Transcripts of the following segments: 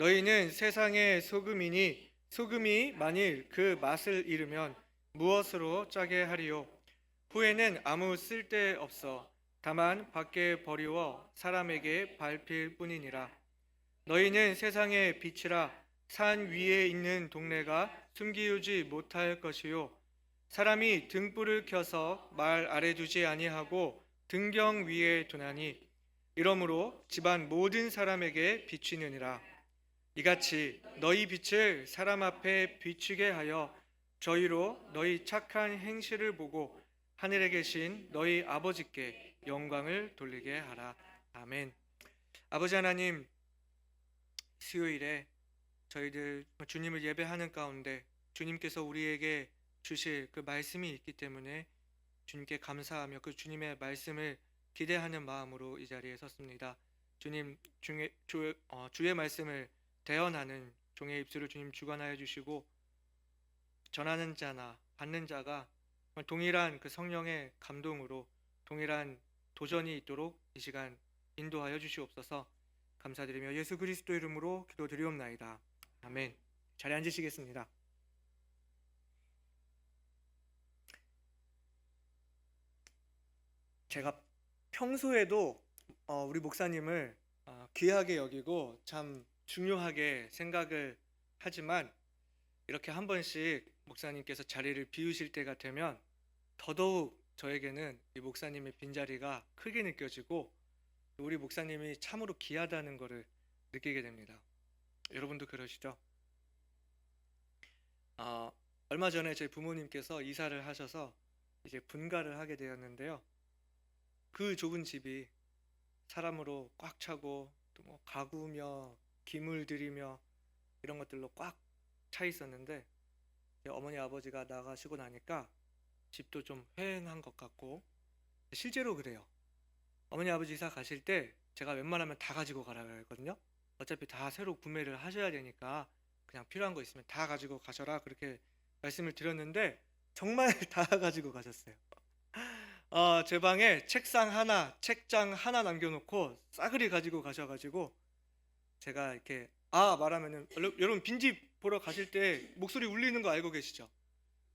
너희는 세상의 소금이니 소금이 만일 그 맛을 잃으면 무엇으로 짜게 하리요? 후에는 아무 쓸데 없어 다만 밖에 버리워 사람에게 밟힐 뿐이니라. 너희는 세상의 빛이라. 산 위에 있는 동네가 숨기우지 못할 것이요 사람이 등불을 켜서 말 아래 두지 아니하고 등경 위에 두나니 이러므로 집안 모든 사람에게 비추느니라. 이같이 너희 빛을 사람 앞에 비추게 하여 저희로 너희 착한 행실을 보고 하늘에 계신 너희 아버지께 영광을 돌리게 하라. 아멘. 아버지 하나님, 수요일에 저희들 주님을 예배하는 가운데 주님께서 우리에게 주실 그 말씀이 있기 때문에 주님께 감사하며 그 주님의 말씀을 기대하는 마음으로 이 자리에 섰습니다. 주님, 주의 말씀을 대언하는 종의 입술을 주님 주관하여 주시고 전하는 자나 받는 자가 동일한 그 성령의 감동으로 동일한 도전이 있도록 이 시간 인도하여 주시옵소서. 감사드리며 예수 그리스도 이름으로 기도드리옵나이다. 아멘. 자리에 앉으시겠습니다. 제가 평소에도 우리 목사님을 귀하게 여기고 참 중요하게 생각을 하지만 이렇게 한 번씩 목사님께서 자리를 비우실 때가 되면 더더욱 저에게는 이 목사님의 빈자리가 크게 느껴지고 우리 목사님이 참으로 귀하다는 것을 느끼게 됩니다. 여러분도 그러시죠? 얼마 전에 저희 부모님께서 이사를 하셔서 이제 분가를 하게 되었는데요. 그 좁은 집이 사람으로 꽉 차고 또 뭐 가구며 기물들이며 이런 것들로 꽉 차 있었는데 어머니 아버지가 나가시고 나니까 집도 좀 휑한 것 같고 실제로 그래요. 어머니 아버지 이사 가실 때 제가 웬만하면 다 가지고 가라고 했거든요. 어차피 다 새로 구매를 하셔야 되니까 그냥 필요한 거 있으면 다 가지고 가셔라 그렇게 말씀을 드렸는데 정말 다 가지고 가셨어요. 제 방에 책장 하나 남겨놓고 싸그리 가지고 가셔가지고 제가 이렇게 말하면은 여러분 빈집 보러 가실 때 목소리 울리는 거 알고 계시죠?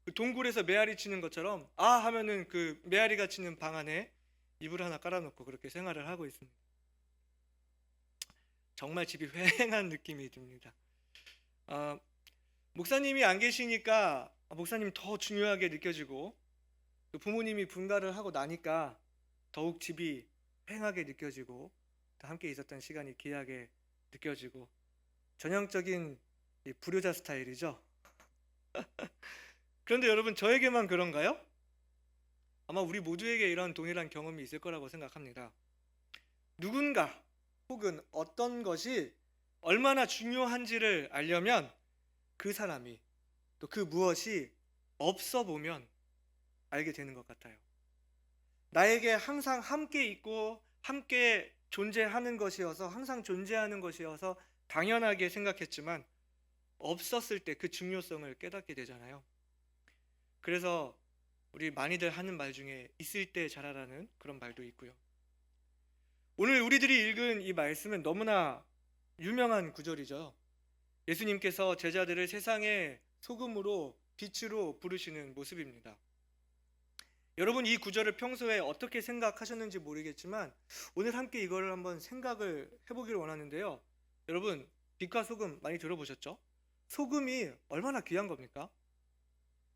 그 동굴에서 메아리 치는 것처럼 하면은 그 메아리가 치는 방 안에 이불 하나 깔아놓고 그렇게 생활을 하고 있습니다. 정말 집이 휑한 느낌이 듭니다. 목사님이 안 계시니까 목사님 더 중요하게 느껴지고 또 부모님이 분가를 하고 나니까 더욱 집이 휑하게 느껴지고 또 함께 있었던 시간이 귀하게 느껴지고 전형적인 이 불효자 스타일이죠. 그런데 여러분 저에게만 그런가요? 아마 우리 모두에게 이런 동일한 경험이 있을 거라고 생각합니다. 누군가 혹은 어떤 것이 얼마나 중요한지를 알려면 그 사람이 또 그 무엇이 없어 보면 알게 되는 것 같아요. 나에게 항상 함께 있고 함께 존재하는 것이어서 항상 존재하는 것이어서 당연하게 생각했지만 없었을 때 그 중요성을 깨닫게 되잖아요. 그래서 우리 많이들 하는 말 중에 있을 때 잘하라는 그런 말도 있고요. 오늘 우리들이 읽은 이 말씀은 너무나 유명한 구절이죠. 예수님께서 제자들을 세상의 소금으로 빛으로 부르시는 모습입니다. 여러분 이 구절을 평소에 어떻게 생각하셨는지 모르겠지만 오늘 함께 이걸 한번 생각을 해보기를 원하는데요. 여러분 빛과 소금 많이 들어보셨죠? 소금이 얼마나 귀한 겁니까?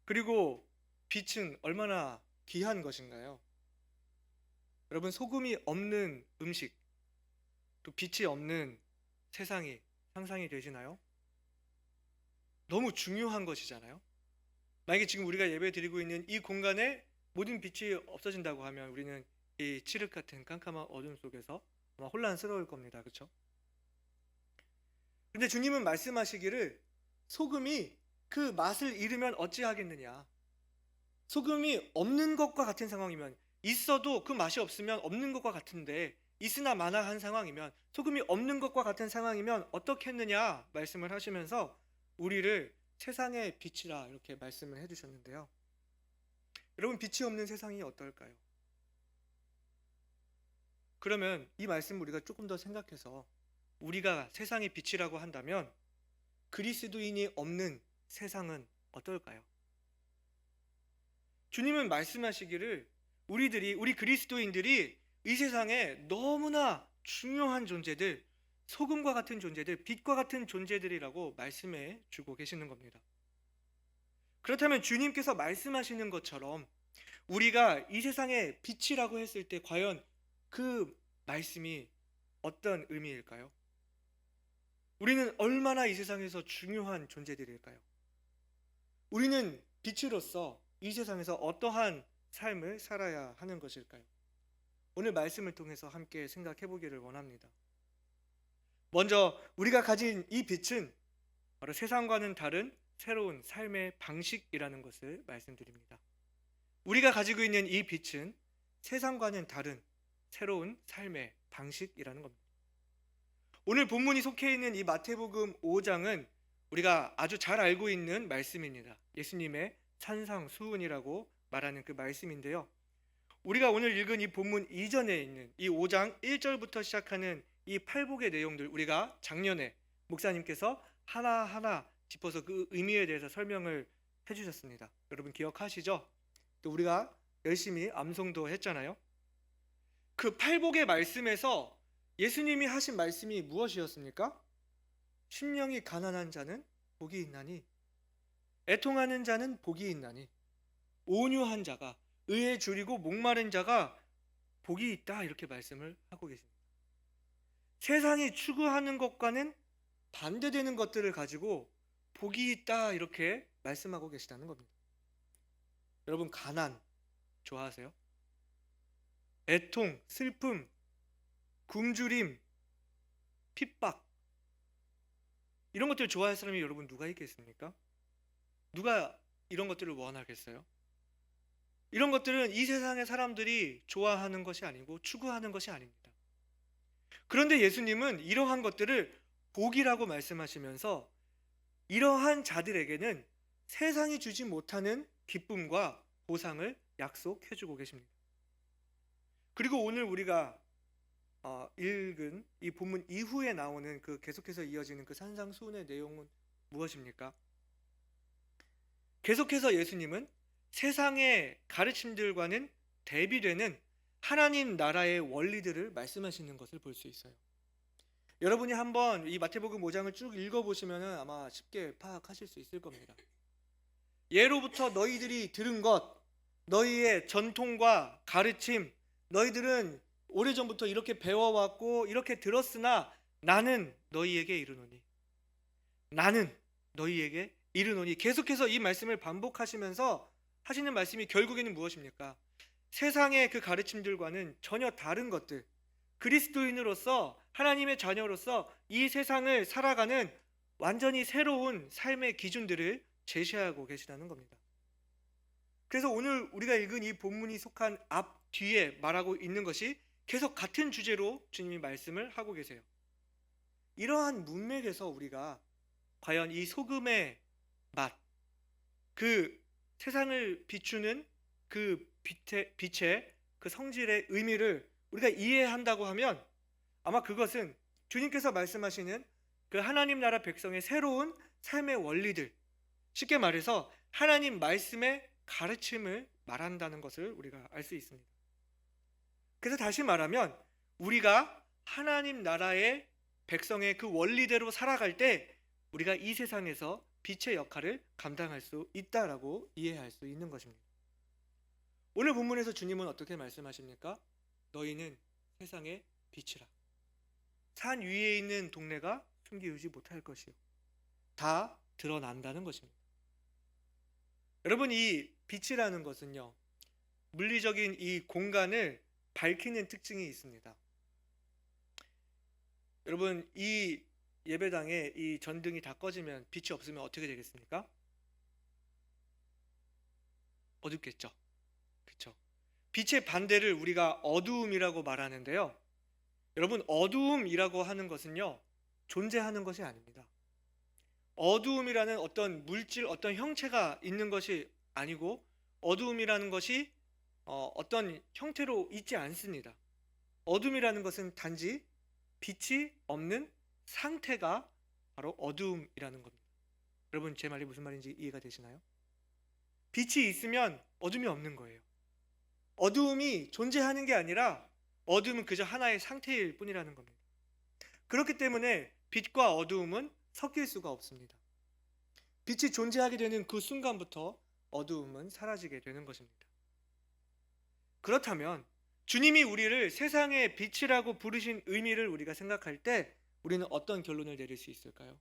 그리고 빛은 얼마나 귀한 것인가요? 여러분 소금이 없는 음식 또 빛이 없는 세상이 상상이 되시나요? 너무 중요한 것이잖아요. 만약에 지금 우리가 예배 드리고 있는 이 공간에 모든 빛이 없어진다고 하면 우리는 이 칠흑 같은 깜깜한 어둠 속에서 아마 혼란스러울 겁니다. 그렇죠? 근데 주님은 말씀하시기를 소금이 그 맛을 잃으면 어찌하겠느냐. 소금이 없는 것과 같은 상황이면 있어도 그 맛이 없으면 없는 것과 같은데 있으나 마나한 상황이면 소금이 없는 것과 같은 상황이면 어떻겠느냐 말씀을 하시면서 우리를 세상의 빛이라 이렇게 말씀을 해주셨는데요. 여러분 빛이 없는 세상이 어떨까요? 그러면 이 말씀을 우리가 조금 더 생각해서 우리가 세상의 빛이라고 한다면 그리스도인이 없는 세상은 어떨까요? 주님은 말씀하시기를 우리 그리스도인들이 이 세상에 너무나 중요한 존재들, 소금과 같은 존재들, 빛과 같은 존재들이라고 말씀해 주고 계시는 겁니다. 그렇다면 주님께서 말씀하시는 것처럼 우리가 이 세상의 빛이라고 했을 때 과연 그 말씀이 어떤 의미일까요? 우리는 얼마나 이 세상에서 중요한 존재들일까요? 우리는 빛으로서 이 세상에서 어떠한 삶을 살아야 하는 것일까요? 오늘 말씀을 통해서 함께 생각해 보기를 원합니다. 먼저 우리가 가진 이 빛은 바로 세상과는 다른 새로운 삶의 방식이라는 것을 말씀드립니다. 우리가 가지고 있는 이 빛은 세상과는 다른 새로운 삶의 방식이라는 겁니다. 오늘 본문이 속해 있는 이 마태복음 5장은 우리가 아주 잘 알고 있는 말씀입니다. 예수님의 산상수훈이라고 말하는 그 말씀인데요. 우리가 오늘 읽은 이 본문 이전에 있는 이 5장 1절부터 시작하는 이 팔복의 내용들, 우리가 작년에 목사님께서 하나하나 짚어서 그 의미에 대해서 설명을 해주셨습니다. 여러분 기억하시죠? 또 우리가 열심히 암송도 했잖아요. 그 팔복의 말씀에서 예수님이 하신 말씀이 무엇이었습니까? 심령이 가난한 자는 복이 있나니, 애통하는 자는 복이 있나니, 온유한 자가, 의에 줄이고 목마른 자가 복이 있다, 이렇게 말씀을 하고 계십니다. 세상이 추구하는 것과는 반대되는 것들을 가지고 복이 있다, 이렇게 말씀하고 계시다는 겁니다. 여러분, 가난 좋아하세요? 애통, 슬픔, 굶주림, 핍박, 이런 것들 좋아할 사람이 여러분 누가 있겠습니까? 누가 이런 것들을 원하겠어요? 이런 것들은 이 세상의 사람들이 좋아하는 것이 아니고 추구하는 것이 아닙니다. 그런데 예수님은 이러한 것들을 복이라고 말씀하시면서 이러한 자들에게는 세상이 주지 못하는 기쁨과 보상을 약속해주고 계십니다. 그리고 오늘 우리가 읽은 이 본문 이후에 나오는 그 계속해서 이어지는 그 산상수훈의 내용은 무엇입니까? 계속해서 예수님은 세상의 가르침들과는 대비되는 하나님 나라의 원리들을 말씀하시는 것을 볼 수 있어요. 여러분이 한번 이 마태복음 5장을 쭉 읽어보시면 아마 쉽게 파악하실 수 있을 겁니다. 예로부터 너희들이 들은 것, 너희의 전통과 가르침, 너희들은 오래전부터 이렇게 배워왔고 이렇게 들었으나 나는 너희에게 이르노니, 나는 너희에게 이르노니, 계속해서 이 말씀을 반복하시면서 하시는 말씀이 결국에는 무엇입니까? 세상의 그 가르침들과는 전혀 다른 것들, 그리스도인으로서 하나님의 자녀로서 이 세상을 살아가는 완전히 새로운 삶의 기준들을 제시하고 계시다는 겁니다. 그래서 오늘 우리가 읽은 이 본문이 속한 앞 뒤에 말하고 있는 것이 계속 같은 주제로 주님이 말씀을 하고 계세요. 이러한 문맥에서 우리가 과연 이 소금의 맛, 그 세상을 비추는 그 빛의 그 성질의 의미를 우리가 이해한다고 하면 아마 그것은 주님께서 말씀하시는 그 하나님 나라 백성의 새로운 삶의 원리들, 쉽게 말해서 하나님 말씀의 가르침을 말한다는 것을 우리가 알 수 있습니다. 그래서 다시 말하면 우리가 하나님 나라의 백성의 그 원리대로 살아갈 때 우리가 이 세상에서 빛의 역할을 감당할 수 있다라고 이해할 수 있는 것입니다. 오늘 본문에서 주님은 어떻게 말씀하십니까? 너희는 세상의 빛이라. 산 위에 있는 동네가 숨기우지 못할 것이요, 다 드러난다는 것입니다. 여러분, 이 빛이라는 것은요, 물리적인 이 공간을 밝히는 특징이 있습니다. 여러분, 이 예배당에 이 전등이 다 꺼지면 빛이 없으면 어떻게 되겠습니까? 어둡겠죠. 그렇죠? 빛의 반대를 우리가 어두움이라고 말하는데요. 여러분, 어두움이라고 하는 것은요, 존재하는 것이 아닙니다. 어두움이라는 어떤 물질, 어떤 형체가 있는 것이 아니고 어두움이라는 것이 어떤 형태로 있지 않습니다. 어둠이라는 것은 단지 빛이 없는 상태가 바로 어두움이라는 겁니다. 여러분 제 말이 무슨 말인지 이해가 되시나요? 빛이 있으면 어둠이 없는 거예요. 어두움이 존재하는 게 아니라 어둠은 그저 하나의 상태일 뿐이라는 겁니다. 그렇기 때문에 빛과 어두움은 섞일 수가 없습니다. 빛이 존재하게 되는 그 순간부터 어두움은 사라지게 되는 것입니다. 그렇다면 주님이 우리를 세상의 빛이라고 부르신 의미를 우리가 생각할 때 우리는 어떤 결론을 내릴 수 있을까요?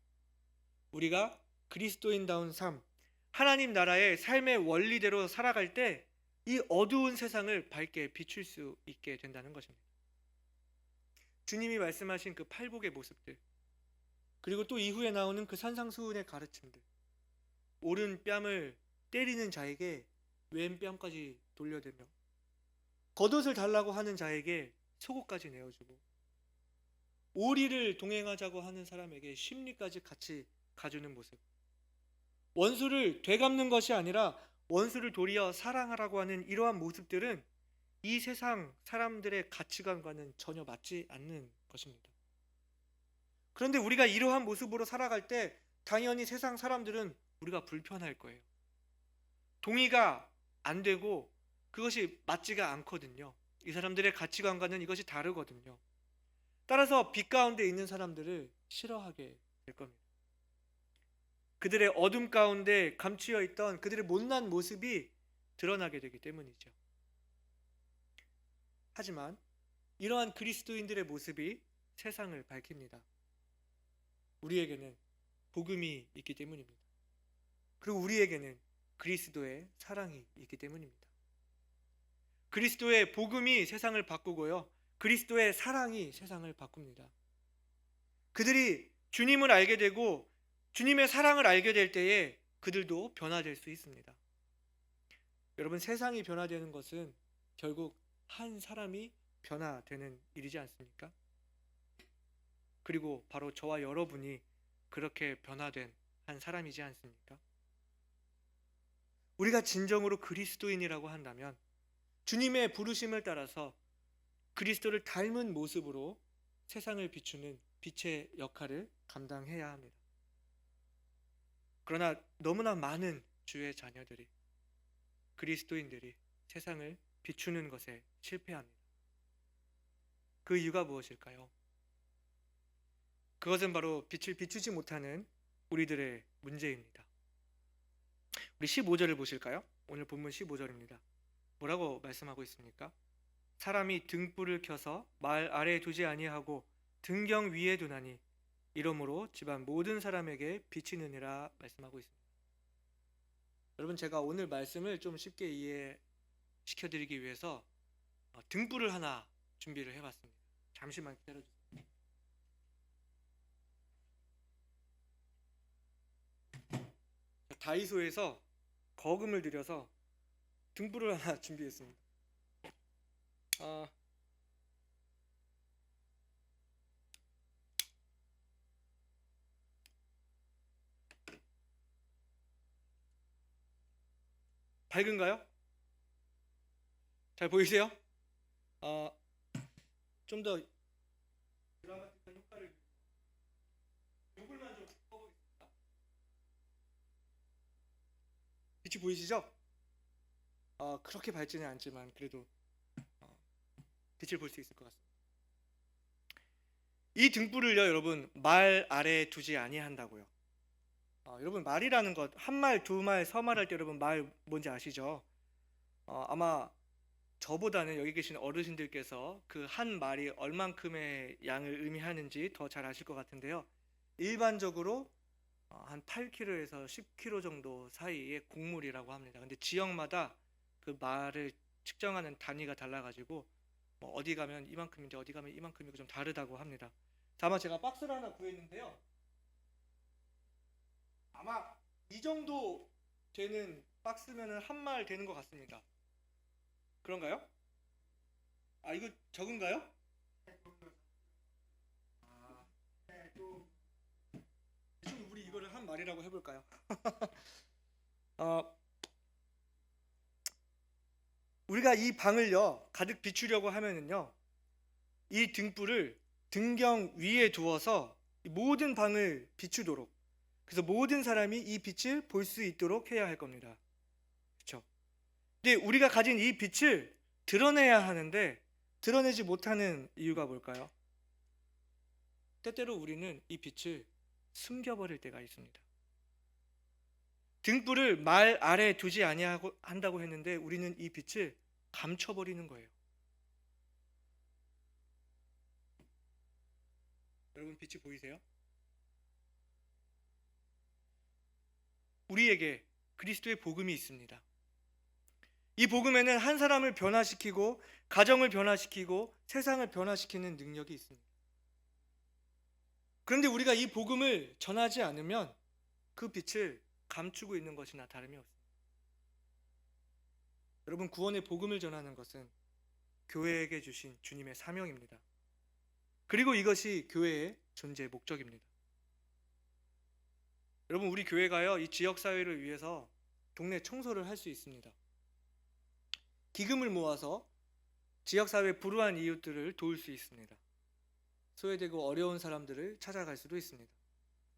우리가 그리스도인다운 삶, 하나님 나라의 삶의 원리대로 살아갈 때 이 어두운 세상을 밝게 비출 수 있게 된다는 것입니다. 주님이 말씀하신 그 팔복의 모습들, 그리고 또 이후에 나오는 그 산상수훈의 가르침들, 오른 뺨을 때리는 자에게 왼 뺨까지 돌려대며 겉옷을 달라고 하는 자에게 속옷까지 내어주고 오리를 동행하자고 하는 사람에게 심리까지 같이 가주는 모습, 원수를 되갚는 것이 아니라 원수를 도리어 사랑하라고 하는 이러한 모습들은 이 세상 사람들의 가치관과는 전혀 맞지 않는 것입니다. 그런데 우리가 이러한 모습으로 살아갈 때 당연히 세상 사람들은 우리가 불편할 거예요. 동의가 안 되고 그것이 맞지가 않거든요. 이 사람들의 가치관과는 이것이 다르거든요. 따라서 빛 가운데 있는 사람들을 싫어하게 될 겁니다. 그들의 어둠 가운데 감추어 있던 그들의 못난 모습이 드러나게 되기 때문이죠. 하지만 이러한 그리스도인들의 모습이 세상을 밝힙니다. 우리에게는 복음이 있기 때문입니다. 그리고 우리에게는 그리스도의 사랑이 있기 때문입니다. 그리스도의 복음이 세상을 바꾸고요, 그리스도의 사랑이 세상을 바꿉니다. 그들이 주님을 알게 되고 주님의 사랑을 알게 될 때에 그들도 변화될 수 있습니다. 여러분, 세상이 변화되는 것은 결국 한 사람이 변화되는 일이지 않습니까? 그리고 바로 저와 여러분이 그렇게 변화된 한 사람이지 않습니까? 우리가 진정으로 그리스도인이라고 한다면 주님의 부르심을 따라서 그리스도를 닮은 모습으로 세상을 비추는 빛의 역할을 감당해야 합니다. 그러나 너무나 많은 주의 자녀들이, 그리스도인들이 세상을 비추는 것에 실패합니다. 그 이유가 무엇일까요? 그것은 바로 빛을 비추지 못하는 우리들의 문제입니다. 우리 15절을 보실까요? 오늘 본문 15절입니다. 뭐라고 말씀하고 있습니까? 사람이 등불을 켜서 말 아래에 두지 아니하고 등경 위에 두나니 이러므로 집안 모든 사람에게 비치느니라 말씀하고 있습니다. 여러분, 제가 오늘 말씀을 좀 쉽게 이해시켜드리기 위해서 등불을 하나 준비를 해봤습니다. 잠시만 기다려주세요. 다이소에서 거금을 들여서 등불을 하나 준비했습니다. 밝은가요? 잘 보이세요? 좀 더 드라마틱한 효과를 요걸만 좀 꺼보겠습니다. 빛이 보이시죠? 그렇게 밝지는 않지만 그래도 빛을 볼 수 있을 것 같습니다. 이 등불을요, 여러분, 말 아래에 두지 아니한다고요. 여러분, 말이라는 것, 한 말, 두 말, 서말할 때 여러분 말 뭔지 아시죠? 아마 저보다는 여기 계신 어르신들께서 그 한 말이 얼만큼의 양을 의미하는지 더 잘 아실 것 같은데요. 일반적으로 한 8kg에서 10kg 정도 사이의 곡물이라고 합니다. 근데 지역마다 그 말을 측정하는 단위가 달라가지고 어디 가면 이만큼인데 어디 가면 이만큼이고 좀 다르다고 합니다. 아마 제가 박스를 하나 구했는데요. 아마 이 정도 되는 박스면은 한 말 되는 것 같습니다. 그런가요? 이거 적은가요? 대충 우리 이거를 한 말이라고 해볼까요? 우리가 이 방을요 가득 비추려고 하면은요, 이 등불을 등경 위에 두어서 이 모든 방을 비추도록, 그래서 모든 사람이 이 빛을 볼 수 있도록 해야 할 겁니다. 그렇죠? 근데 우리가 가진 이 빛을 드러내야 하는데 드러내지 못하는 이유가 뭘까요? 때때로 우리는 이 빛을 숨겨버릴 때가 있습니다. 등불을 말 아래 두지 아니하고 한다고 했는데 우리는 이 빛을 감춰버리는 거예요. 여러분, 빛이 보이세요? 우리에게 그리스도의 복음이 있습니다. 이 복음에는 한 사람을 변화시키고 가정을 변화시키고 세상을 변화시키는 능력이 있습니다. 그런데 우리가 이 복음을 전하지 않으면 그 빛을 감추고 있는 것이나 다름이 없습니다. 여러분, 구원의 복음을 전하는 것은 교회에게 주신 주님의 사명입니다. 그리고 이것이 교회의 존재의 목적입니다. 여러분, 우리 교회가요, 이 지역사회를 위해서 동네 청소를 할 수 있습니다. 기금을 모아서 지역사회 불우한 이웃들을 도울 수 있습니다. 소외되고 어려운 사람들을 찾아갈 수도 있습니다.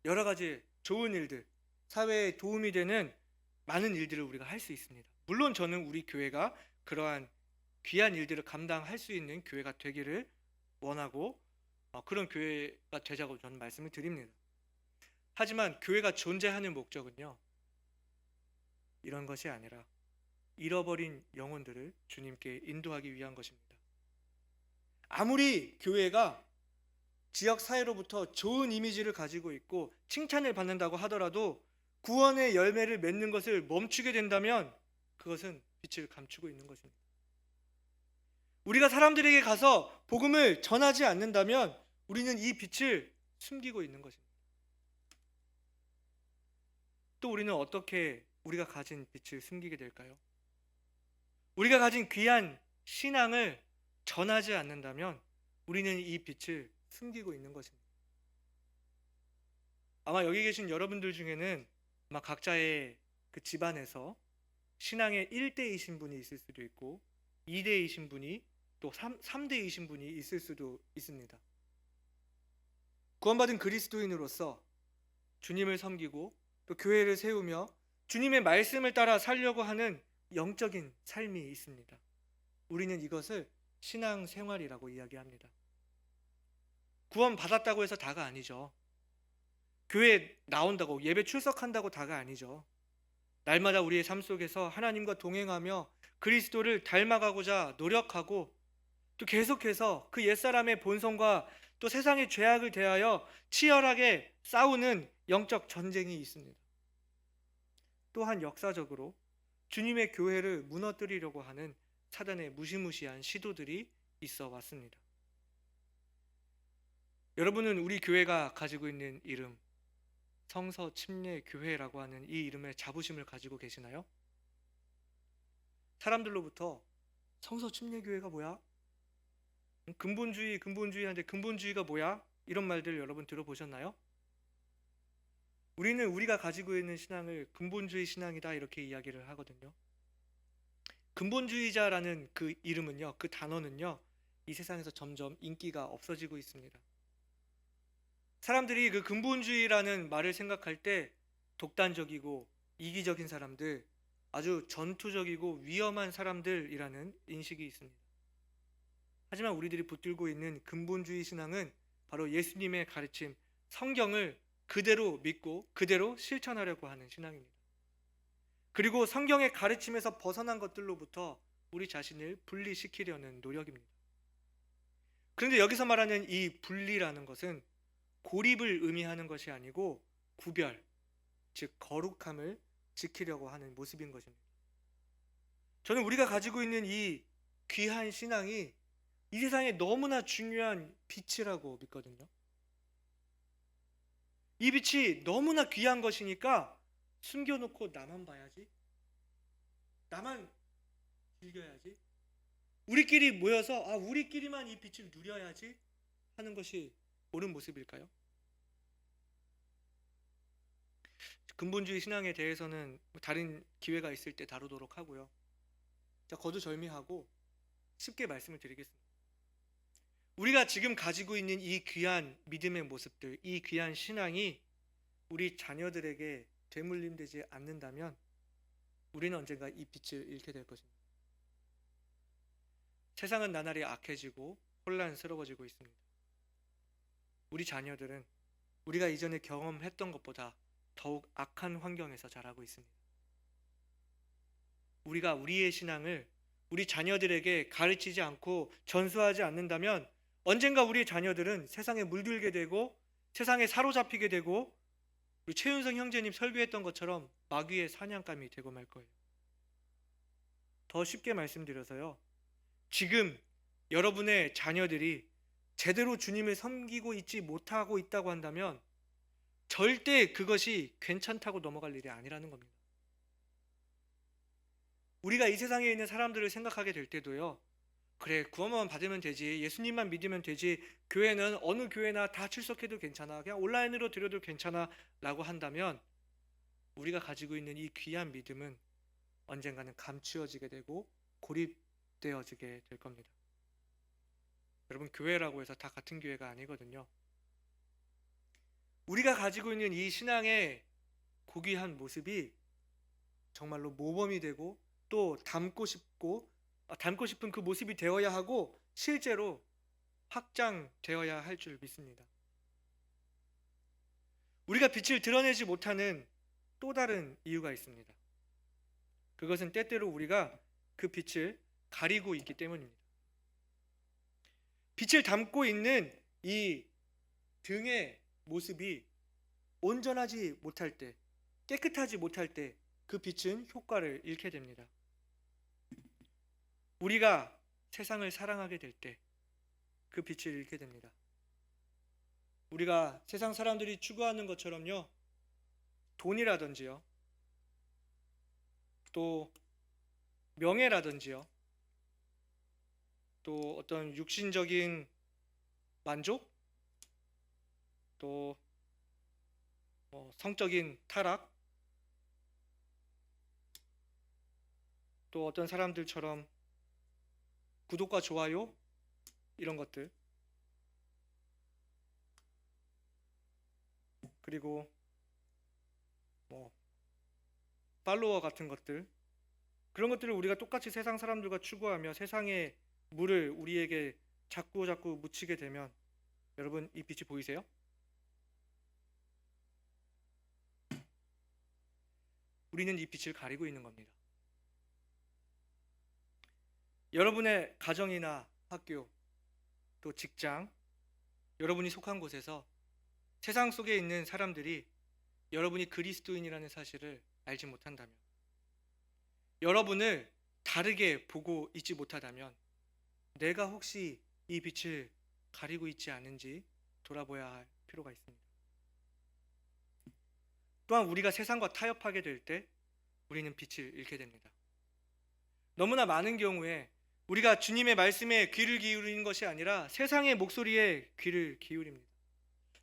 여러 가지 좋은 일들, 사회에 도움이 되는 많은 일들을 우리가 할 수 있습니다. 물론 저는 우리 교회가 그러한 귀한 일들을 감당할 수 있는 교회가 되기를 원하고 그런 교회가 되자고 저는 말씀을 드립니다. 하지만 교회가 존재하는 목적은요, 이런 것이 아니라 잃어버린 영혼들을 주님께 인도하기 위한 것입니다. 아무리 교회가 지역 사회로부터 좋은 이미지를 가지고 있고 칭찬을 받는다고 하더라도 구원의 열매를 맺는 것을 멈추게 된다면 그것은 빛을 감추고 있는 것입니다. 우리가 사람들에게 가서 복음을 전하지 않는다면 우리는 이 빛을 숨기고 있는 것입니다. 또 우리는 어떻게 우리가 가진 빛을 숨기게 될까요? 우리가 가진 귀한 신앙을 전하지 않는다면 우리는 이 빛을 숨기고 있는 것입니다. 아마 여기 계신 여러분들 중에는 아마 각자의 그 집안에서 신앙의 1대이신 분이 있을 수도 있고 2대이신 분이 또 3대이신 분이 있을 수도 있습니다. 구원받은 그리스도인으로서 주님을 섬기고 또 교회를 세우며 주님의 말씀을 따라 살려고 하는 영적인 삶이 있습니다. 우리는 이것을 신앙생활이라고 이야기합니다. 구원 받았다고 해서 다가 아니죠. 교회 나온다고, 예배 출석한다고 다가 아니죠. 날마다 우리의 삶 속에서 하나님과 동행하며 그리스도를 닮아가고자 노력하고 또 계속해서 그 옛사람의 본성과 또 세상의 죄악을 대하여 치열하게 싸우는 영적 전쟁이 있습니다. 또한 역사적으로 주님의 교회를 무너뜨리려고 하는 사단의 무시무시한 시도들이 있어 왔습니다. 여러분은 우리 교회가 가지고 있는 이름, 성서 침례 교회라고 하는 이 이름의 자부심을 가지고 계시나요? 사람들로부터 성서 침례 교회가 뭐야? 근본주의하는데 근본주의가 뭐야? 이런 말들 여러분 들어보셨나요? 우리는 우리가 가지고 있는 신앙을 근본주의 신앙이다 이렇게 이야기를 하거든요. 근본주의자라는 그 이름은요, 그 단어는요, 이 세상에서 점점 인기가 없어지고 있습니다. 사람들이 그 근본주의라는 말을 생각할 때 독단적이고 이기적인 사람들, 아주 전투적이고 위험한 사람들이라는 인식이 있습니다. 하지만 우리들이 붙들고 있는 근본주의 신앙은 바로 예수님의 가르침, 성경을 그대로 믿고 그대로 실천하려고 하는 신앙입니다. 그리고 성경의 가르침에서 벗어난 것들로부터 우리 자신을 분리시키려는 노력입니다. 그런데 여기서 말하는 이 분리라는 것은 고립을 의미하는 것이 아니고 구별, 즉 거룩함을 지키려고 하는 모습인 것입니다. 저는 우리가 가지고 있는 이 귀한 신앙이 이 세상에 너무나 중요한 빛이라고 믿거든요. 이 빛이 너무나 귀한 것이니까 숨겨놓고 나만 봐야지, 나만 즐겨야지, 우리끼리 모여서 우리끼리만 이 빛을 누려야지 하는 것이 옳은 모습일까요? 근본주의 신앙에 대해서는 다른 기회가 있을 때 다루도록 하고요. 자, 거두절미하고 쉽게 말씀을 드리겠습니다. 우리가 지금 가지고 있는 이 귀한 믿음의 모습들, 이 귀한 신앙이 우리 자녀들에게 되물림되지 않는다면 우리는 언젠가 이 빛을 잃게 될 것입니다. 세상은 나날이 악해지고 혼란스러워지고 있습니다. 우리 자녀들은 우리가 이전에 경험했던 것보다 더욱 악한 환경에서 자라고 있습니다. 우리가 우리의 신앙을 우리 자녀들에게 가르치지 않고 전수하지 않는다면 언젠가 우리 자녀들은 세상에 물들게 되고 세상에 사로잡히게 되고 우리 최윤성 형제님 설교했던 것처럼 마귀의 사냥감이 되고 말 거예요. 더 쉽게 말씀드려서요, 지금 여러분의 자녀들이 제대로 주님을 섬기고 있지 못하고 있다고 한다면 절대 그것이 괜찮다고 넘어갈 일이 아니라는 겁니다. 우리가 이 세상에 있는 사람들을 생각하게 될 때도요, 그래, 구원만 받으면 되지, 예수님만 믿으면 되지, 교회는 어느 교회나 다 출석해도 괜찮아, 그냥 온라인으로 드려도 괜찮아 라고 한다면 우리가 가지고 있는 이 귀한 믿음은 언젠가는 감추어지게 되고 고립되어지게 될 겁니다. 여러분, 교회라고 해서 다 같은 교회가 아니거든요. 우리가 가지고 있는 이 신앙의 고귀한 모습이 정말로 모범이 되고 또 닮고 싶은 그 모습이 되어야 하고 실제로 확장되어야 할 줄 믿습니다. 우리가 빛을 드러내지 못하는 또 다른 이유가 있습니다. 그것은 때때로 우리가 그 빛을 가리고 있기 때문입니다. 빛을 담고 있는 이 등의 모습이 온전하지 못할 때, 깨끗하지 못할 때 그 빛은 효과를 잃게 됩니다. 우리가 세상을 사랑하게 될 때 그 빛을 잃게 됩니다. 우리가 세상 사람들이 추구하는 것처럼요, 돈이라든지요, 또 명예라든지요, 또 어떤 육신적인 만족, 또 성적인 타락, 또 어떤 사람들처럼 구독과 좋아요, 이런 것들, 그리고 팔로워 같은 것들, 그런 것들을 우리가 똑같이 세상 사람들과 추구하며 세상의 물을 우리에게 자꾸 묻히게 되면, 여러분, 이 빛이 보이세요? 우리는 이 빛을 가리고 있는 겁니다. 여러분의 가정이나 학교, 또 직장, 여러분이 속한 곳에서 세상 속에 있는 사람들이 여러분이 그리스도인이라는 사실을 알지 못한다면, 여러분을 다르게 보고 있지 못하다면 내가 혹시 이 빛을 가리고 있지 않은지 돌아봐야 할 필요가 있습니다. 또한 우리가 세상과 타협하게 될 때 우리는 빛을 잃게 됩니다. 너무나 많은 경우에 우리가 주님의 말씀에 귀를 기울이는 것이 아니라 세상의 목소리에 귀를 기울입니다.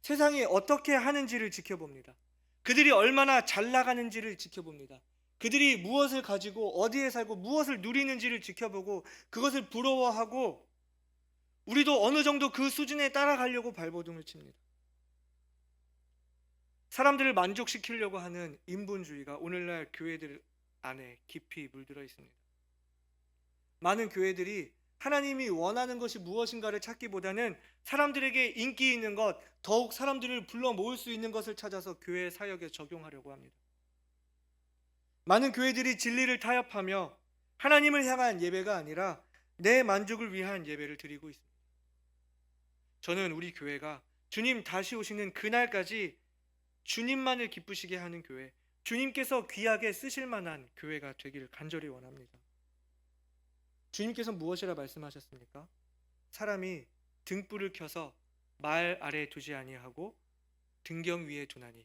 세상이 어떻게 하는지를 지켜봅니다. 그들이 얼마나 잘 나가는지를 지켜봅니다. 그들이 무엇을 가지고 어디에 살고 무엇을 누리는지를 지켜보고 그것을 부러워하고 우리도 어느 정도 그 수준에 따라가려고 발버둥을 칩니다. 사람들을 만족시키려고 하는 인본주의가 오늘날 교회들 안에 깊이 물들어 있습니다. 많은 교회들이 하나님이 원하는 것이 무엇인가를 찾기보다는 사람들에게 인기 있는 것, 더욱 사람들을 불러 모을 수 있는 것을 찾아서 교회 사역에 적용하려고 합니다. 많은 교회들이 진리를 타협하며 하나님을 향한 예배가 아니라 내 만족을 위한 예배를 드리고 있습니다. 저는 우리 교회가 주님 다시 오시는 그날까지 주님만을 기쁘시게 하는 교회, 주님께서 귀하게 쓰실 만한 교회가 되기를 간절히 원합니다. 주님께서 무엇이라 말씀하셨습니까? 사람이 등불을 켜서 말 아래에 두지 아니하고 등경 위에 두나니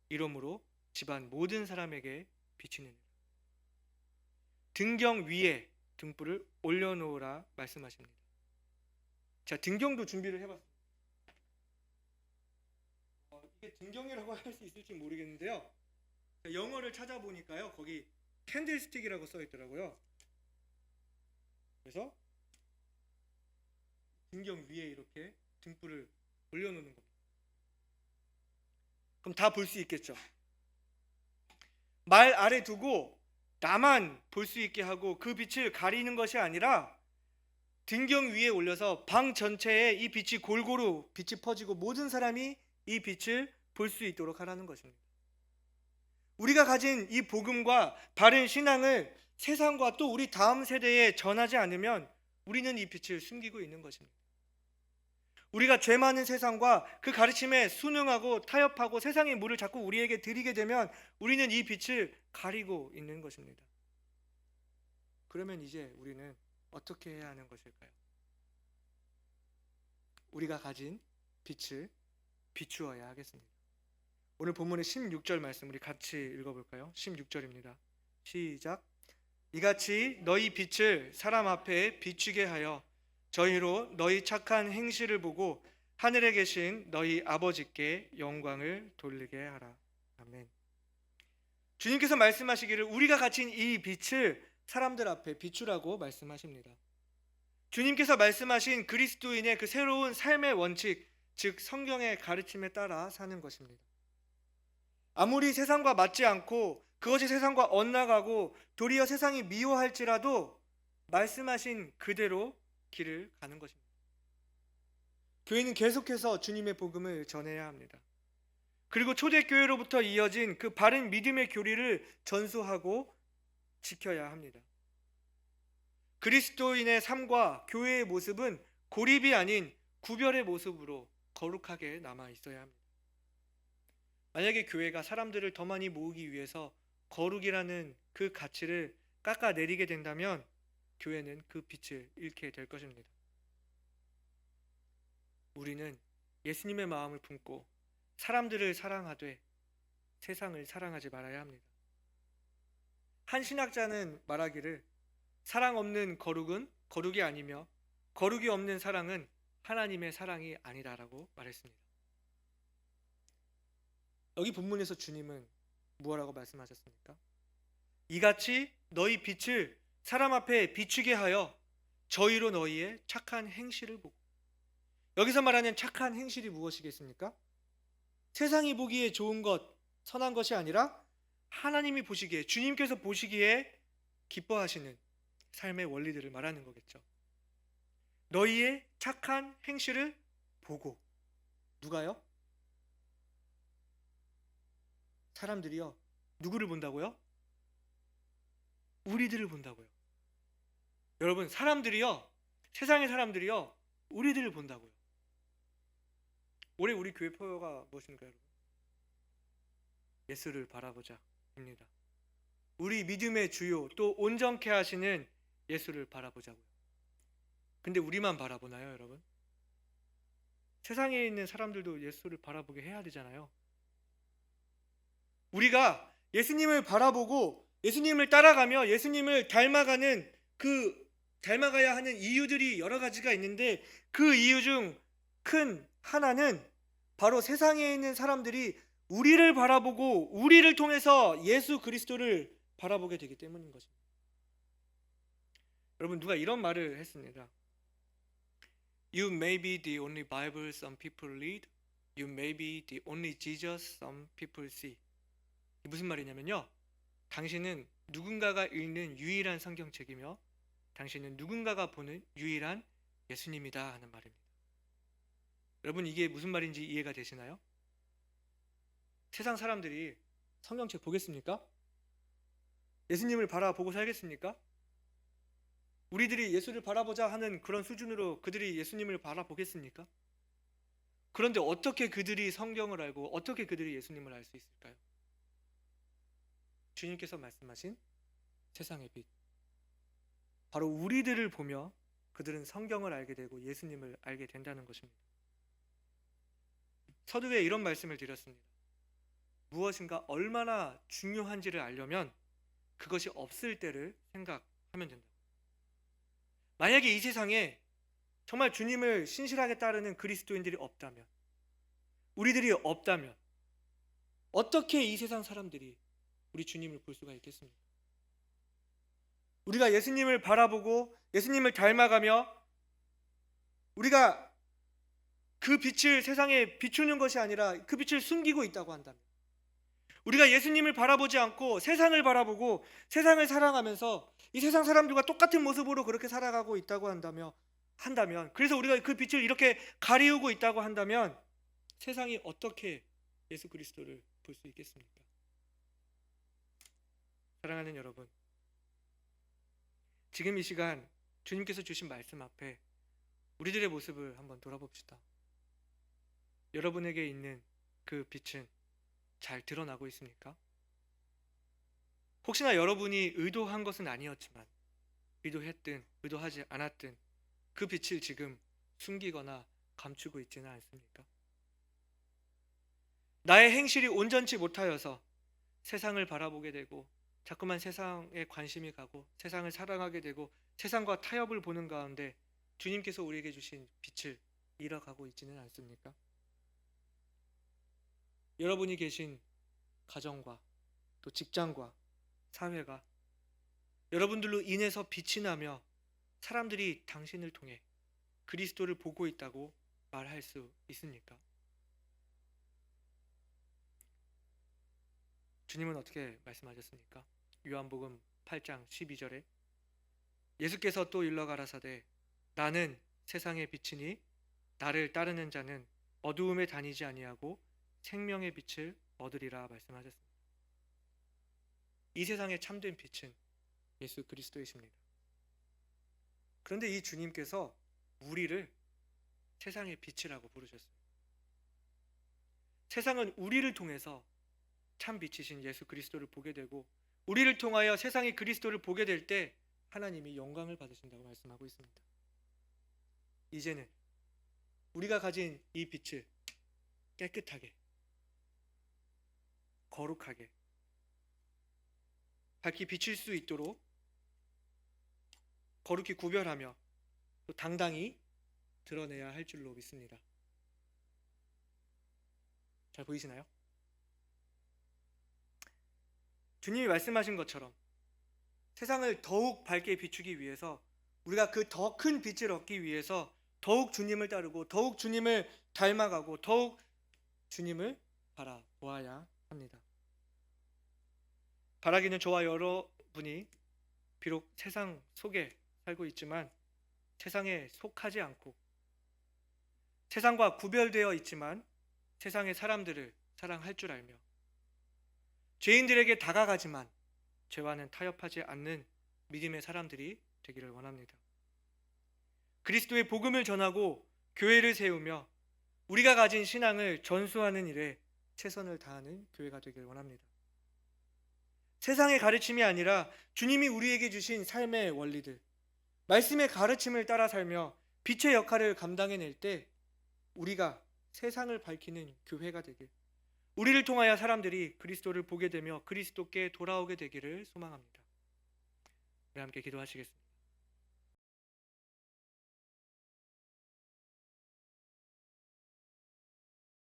이러므로 집안 모든 사람에게 비치느니라. 등경 위에 등불을 올려놓으라 말씀하십니다. 자, 등경도 준비를 해봤습니다. 이게 등경이라고 할 수 있을지 모르겠는데요, 영어를 찾아보니까요, 거기 캔들스틱이라고 써 있더라고요. 그래서 등경 위에 이렇게 등불을 올려놓는 겁니다. 그럼 다 볼 수 있겠죠. 말 아래 두고 나만 볼 수 있게 하고 그 빛을 가리는 것이 아니라 등경 위에 올려서 방 전체에 이 빛이 골고루 빛이 퍼지고 모든 사람이 이 빛을 볼 수 있도록 하라는 것입니다. 우리가 가진 이 복음과 바른 신앙을 세상과 또 우리 다음 세대에 전하지 않으면 우리는 이 빛을 숨기고 있는 것입니다. 우리가 죄 많은 세상과 그 가르침에 순응하고 타협하고 세상의 물을 자꾸 우리에게 들이게 되면 우리는 이 빛을 가리고 있는 것입니다. 그러면 이제 우리는 어떻게 해야 하는 것일까요? 우리가 가진 빛을 비추어야 하겠습니다. 오늘 본문의 16절 말씀 우리 같이 읽어볼까요? 16절입니다. 시작. 이같이 너희 빛을 사람 앞에 비추게 하여 저희로 너희 착한 행실을 보고 하늘에 계신 너희 아버지께 영광을 돌리게 하라. 아멘. 주님께서 말씀하시기를 우리가 가진 이 빛을 사람들 앞에 비추라고 말씀하십니다. 주님께서 말씀하신 그리스도인의 그 새로운 삶의 원칙, 즉 성경의 가르침에 따라 사는 것입니다. 아무리 세상과 맞지 않고 그것이 세상과 엇나가고 도리어 세상이 미워할지라도 말씀하신 그대로 길을 가는 것입니다. 교회는 계속해서 주님의 복음을 전해야 합니다. 그리고 초대교회로부터 이어진 그 바른 믿음의 교리를 전수하고 지켜야 합니다. 그리스도인의 삶과 교회의 모습은 고립이 아닌 구별의 모습으로 거룩하게 남아 있어야 합니다. 만약에 교회가 사람들을 더 많이 모으기 위해서 거룩이라는 그 가치를 깎아내리게 된다면 교회는 그 빛을 잃게 될 것입니다. 우리는 예수님의 마음을 품고 사람들을 사랑하되 세상을 사랑하지 말아야 합니다. 한 신학자는 말하기를 사랑 없는 거룩은 거룩이 아니며 거룩이 없는 사랑은 하나님의 사랑이 아니다라고 말했습니다. 여기 본문에서 주님은 무엇라고 말씀하셨습니까? 이같이 너희 빛을 사람 앞에 비추게 하여 저희로 너희의 착한 행실을 보고. 여기서 말하는 착한 행실이 무엇이겠습니까? 세상이 보기에 좋은 것, 선한 것이 아니라 하나님이 보시기에, 주님께서 보시기에 기뻐하시는 삶의 원리들을 말하는 거겠죠. 너희의 착한 행실을 보고. 누가요? 사람들이요. 누구를 본다고요? 우리들을 본다고요. 여러분, 사람들이요. 세상의 사람들이요. 우리들을 본다고요. 올해 우리 교회 표어가 무엇인가요, 여러분? 예수를 바라보자입니다. 우리 믿음의 주요 또 온전케 하시는 예수를 바라보자고요. 근데 우리만 바라보나요, 여러분? 세상에 있는 사람들도 예수를 바라보게 해야 되잖아요. 우리가 예수님을 바라보고 예수님을 따라가며 예수님을 닮아가는 닮아가야 하는 이유들이 여러 가지가 있는데 그 이유 중 큰 하나는 바로 세상에 있는 사람들이 우리를 바라보고 우리를 통해서 예수 그리스도를 바라보게 되기 때문인 것입니다. 여러분, 누가 이런 말을 했습니다. You may be the only Bible some people read. You may be the only Jesus some people see. 무슨 말이냐면요, 당신은 누군가가 읽는 유일한 성경책이며 당신은 누군가가 보는 유일한 예수님이다 하는 말입니다. 여러분, 이게 무슨 말인지 이해가 되시나요? 세상 사람들이 성경책 보겠습니까? 예수님을 바라보고 살겠습니까? 우리들이 예수를 바라보자 하는 그런 수준으로 그들이 예수님을 바라보겠습니까? 그런데 어떻게 그들이 성경을 알고 어떻게 그들이 예수님을 알 수 있을까요? 주님께서 말씀하신 세상의 빛, 바로 우리들을 보며 그들은 성경을 알게 되고 예수님을 알게 된다는 것입니다. 서두에 이런 말씀을 드렸습니다. 무엇인가 얼마나 중요한지를 알려면 그것이 없을 때를 생각하면 된다. 만약에 이 세상에 정말 주님을 신실하게 따르는 그리스도인들이 없다면, 우리들이 없다면 어떻게 이 세상 사람들이 우리 주님을 볼 수가 있겠습니까? 우리가 예수님을 바라보고 예수님을 닮아가며 우리가 그 빛을 세상에 비추는 것이 아니라 그 빛을 숨기고 있다고 한다면, 우리가 예수님을 바라보지 않고 세상을 바라보고 세상을 사랑하면서 이 세상 사람들과 똑같은 모습으로 그렇게 살아가고 있다고 한다면 그래서 우리가 그 빛을 이렇게 가리우고 있다고 한다면 세상이 어떻게 예수 그리스도를 볼 수 있겠습니까? 사랑하는 여러분, 지금 이 시간 주님께서 주신 말씀 앞에 우리들의 모습을 한번 돌아봅시다. 여러분에게 있는 그 빛은 잘 드러나고 있습니까? 혹시나 여러분이 의도한 것은 아니었지만 의도했든 의도하지 않았든 그 빛을 지금 숨기거나 감추고 있지는 않습니까? 나의 행실이 온전치 못하여서 세상을 바라보게 되고 자꾸만 세상에 관심이 가고 세상을 사랑하게 되고 세상과 타협을 보는 가운데 주님께서 우리에게 주신 빛을 잃어가고 있지는 않습니까? 여러분이 계신 가정과 또 직장과 사회가 여러분들로 인해서 빛이 나며 사람들이 당신을 통해 그리스도를 보고 있다고 말할 수 있습니까? 주님은 어떻게 말씀하셨습니까? 요한복음 8장 12절에 예수께서 또 일러 가라사대 나는 세상의 빛이니 나를 따르는 자는 어두움에 다니지 아니하고 생명의 빛을 얻으리라 말씀하셨습니다. 이 세상의 참된 빛은 예수 그리스도이십니다. 그런데 이 주님께서 우리를 세상의 빛이라고 부르셨습니다. 세상은 우리를 통해서 참 빛이신 예수 그리스도를 보게 되고 우리를 통하여 세상이 그리스도를 보게 될 때 하나님이 영광을 받으신다고 말씀하고 있습니다. 이제는 우리가 가진 이 빛을 깨끗하게 거룩하게 밝히 비칠 수 있도록 거룩히 구별하며 또 당당히 드러내야 할 줄로 믿습니다. 잘 보이시나요? 주님이 말씀하신 것처럼 세상을 더욱 밝게 비추기 위해서 우리가 그 더 큰 빛을 얻기 위해서 더욱 주님을 따르고 더욱 주님을 닮아가고 더욱 주님을 바라보아야 합니다. 바라기는 저와 여러분이 비록 세상 속에 살고 있지만 세상에 속하지 않고 세상과 구별되어 있지만 세상의 사람들을 사랑할 줄 알며 죄인들에게 다가가지만 죄와는 타협하지 않는 믿음의 사람들이 되기를 원합니다. 그리스도의 복음을 전하고 교회를 세우며 우리가 가진 신앙을 전수하는 일에 최선을 다하는 교회가 되기를 원합니다. 세상의 가르침이 아니라 주님이 우리에게 주신 삶의 원리들, 말씀의 가르침을 따라 살며 빛의 역할을 감당해낼 때 우리가 세상을 밝히는 교회가 되길, 우리를 통하여 사람들이 그리스도를 보게 되며 그리스도께 돌아오게 되기를 소망합니다. 우리 함께 기도하시겠습니다.